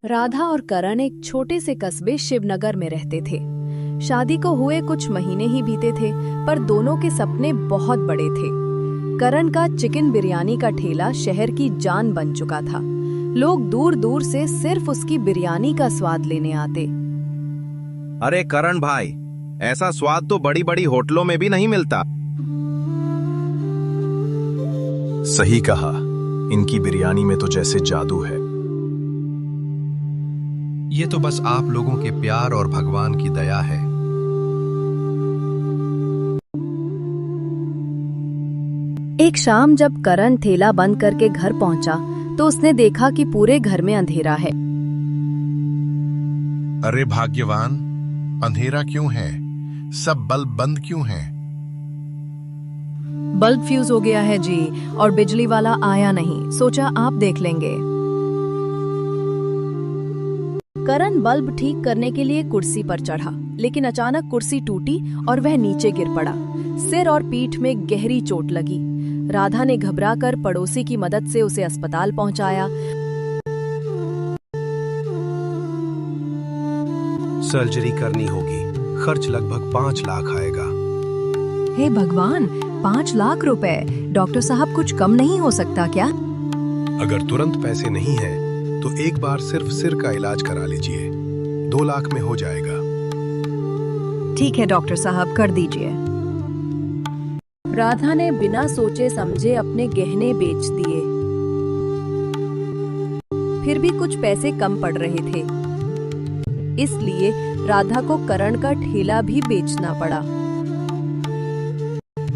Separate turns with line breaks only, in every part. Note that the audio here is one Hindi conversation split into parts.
राधा और करण एक छोटे से कस्बे शिवनगर में रहते थे। शादी को हुए कुछ महीने ही बीते थे, पर दोनों के सपने बहुत बड़े थे। करण का चिकन बिरयानी का ठेला शहर की जान बन चुका था। लोग दूर दूर से सिर्फ उसकी बिरयानी का स्वाद लेने आते।
अरे करण भाई, ऐसा स्वाद तो बड़ी बड़ी होटलों में भी नहीं मिलता।
सही कहा, इनकी बिरयानी में तो जैसे जादू है।
ये तो बस आप लोगों के प्यार और भगवान की दया है।
एक शाम जब करण ठेला बंद करके घर पहुंचा तो उसने देखा कि पूरे घर में अंधेरा है।
अरे भाग्यवान, अंधेरा क्यों है? सब बल्ब बंद क्यों हैं?
बल्ब फ्यूज हो गया है जी, और बिजली वाला आया नहीं, सोचा आप देख लेंगे। करण बल्ब ठीक करने के लिए कुर्सी पर चढ़ा, लेकिन अचानक कुर्सी टूटी और वह नीचे गिर पड़ा। सिर और पीठ में गहरी चोट लगी। राधा ने घबराकर पड़ोसी की मदद से उसे अस्पताल पहुंचाया।
सर्जरी करनी होगी, खर्च लगभग 5 लाख आएगा।
हे भगवान, 5 लाख रुपए! डॉक्टर साहब कुछ कम नहीं हो सकता क्या?
अगर तुरंत पैसे नहीं हैं, तो एक बार सिर्फ सिर का इलाज करा लीजिए, 2 लाख में हो जाएगा।
ठीक है डॉक्टर साहब, कर दीजिए। राधा ने बिना सोचे समझे अपने गहने बेच दिए। फिर भी कुछ पैसे कम पड़ रहे थे, इसलिए राधा को करण का ठेला भी बेचना पड़ा।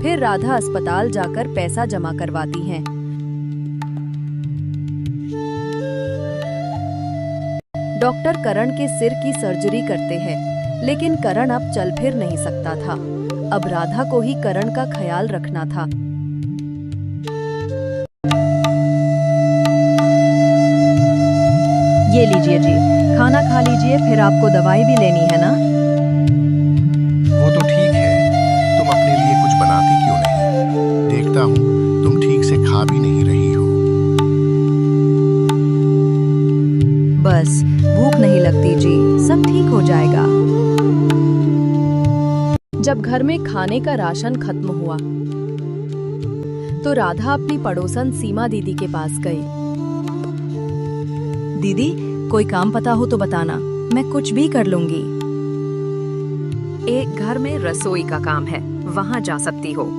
फिर राधा अस्पताल जाकर पैसा जमा करवाती है। डॉक्टर करण के सिर की सर्जरी करते हैं, लेकिन करण अब चल फिर नहीं सकता था। अब राधा को ही करण का ख्याल रखना था। ये लीजिए जी, खाना खा लीजिए, फिर आपको दवाई भी लेनी है ना?
वो तो ठीक है, तुम अपने लिए कुछ बनाती क्यों नहीं? देखता हूँ तुम ठीक से खा भी नहीं रही हो।
बस भूख नहीं लगती जी, सब ठीक हो जाएगा। जब घर में खाने का राशन खत्म हुआ तो राधा अपनी पड़ोसन सीमा दीदी के पास गई। दीदी, कोई काम पता हो तो बताना, मैं कुछ भी कर लूंगी। एक घर में रसोई का काम है, वहां जा सकती हो।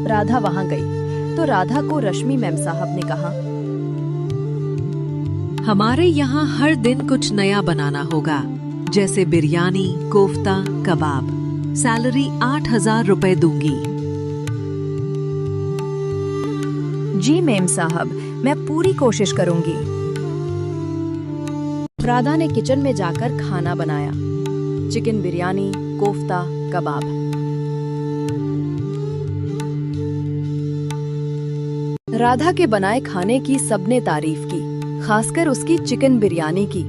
राधा वहां गई तो राधा को रश्मि मैम साहब ने कहा,
हमारे यहाँ हर दिन कुछ नया बनाना होगा, जैसे बिरयानी, कोफ्ता, कबाब। सैलरी 8,000 रुपए दूंगी।
जी मैम साहब, मैं पूरी कोशिश करूंगी। राधा ने किचन में जाकर खाना बनाया, चिकन बिरयानी, कोफ्ता, कबाब। राधा के बनाए खाने की सबने तारीफ की, खासकर उसकी चिकन बिरयानी की,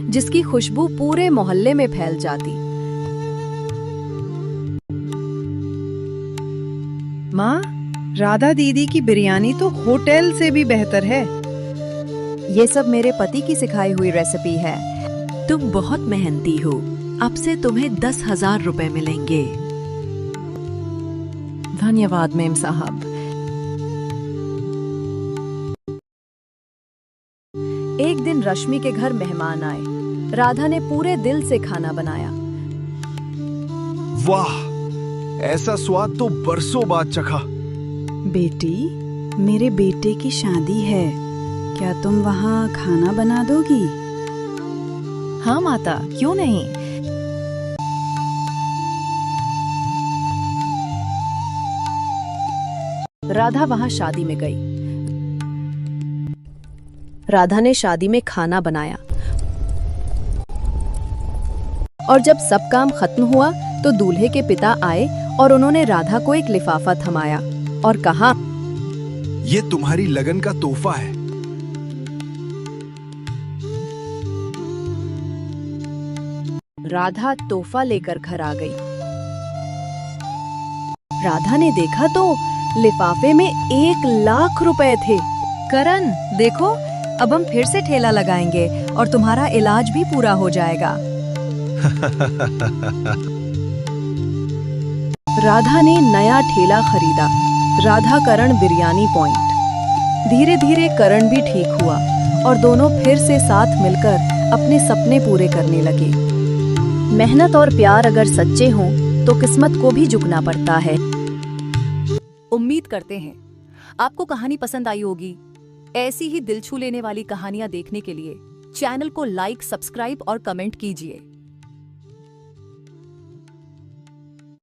जिसकी खुशबू पूरे मोहल्ले में फैल जाती।
माँ, राधा दीदी की बिरयानी तो होटल से भी बेहतर है।
ये सब मेरे पति की सिखाई हुई रेसिपी है।
तुम बहुत मेहनती हो, अब से तुम्हें 10,000 रुपए मिलेंगे।
धन्यवाद मैम साहब। एक दिन रश्मि के घर मेहमान आए। राधा ने पूरे दिल से खाना बनाया।
वाह, ऐसा स्वाद तो बरसों बाद चखा।
बेटी, मेरे बेटे की शादी है, क्या तुम वहाँ खाना बना दोगी?
हाँ माता, क्यों नहीं। राधा वहां शादी में गई। राधा ने शादी में खाना बनाया और जब सब काम खत्म हुआ तो दूल्हे के पिता आए और उन्होंने राधा को एक लिफाफा थमाया और कहा,
ये तुम्हारी लगन का तोहफा है।
राधा तोहफा लेकर घर आ गई। राधा ने देखा तो लिफाफे में 1 लाख रुपए थे।
करण देखो, अब हम फिर से ठेला लगाएंगे और तुम्हारा इलाज भी पूरा हो जाएगा।
राधा ने नया ठेला खरीदा, राधा करण बिरयानी पॉइंट। धीरे धीरे करण भी ठीक हुआ और दोनों फिर से साथ मिलकर अपने सपने पूरे करने लगे। मेहनत और प्यार अगर सच्चे हों तो किस्मत को भी झुकना पड़ता है।
उम्मीद करते हैं आपको कहानी पसंद आई होगी। ऐसी ही दिल छू लेने वाली कहानियां देखने के लिए चैनल को लाइक, सब्सक्राइब और कमेंट कीजिए।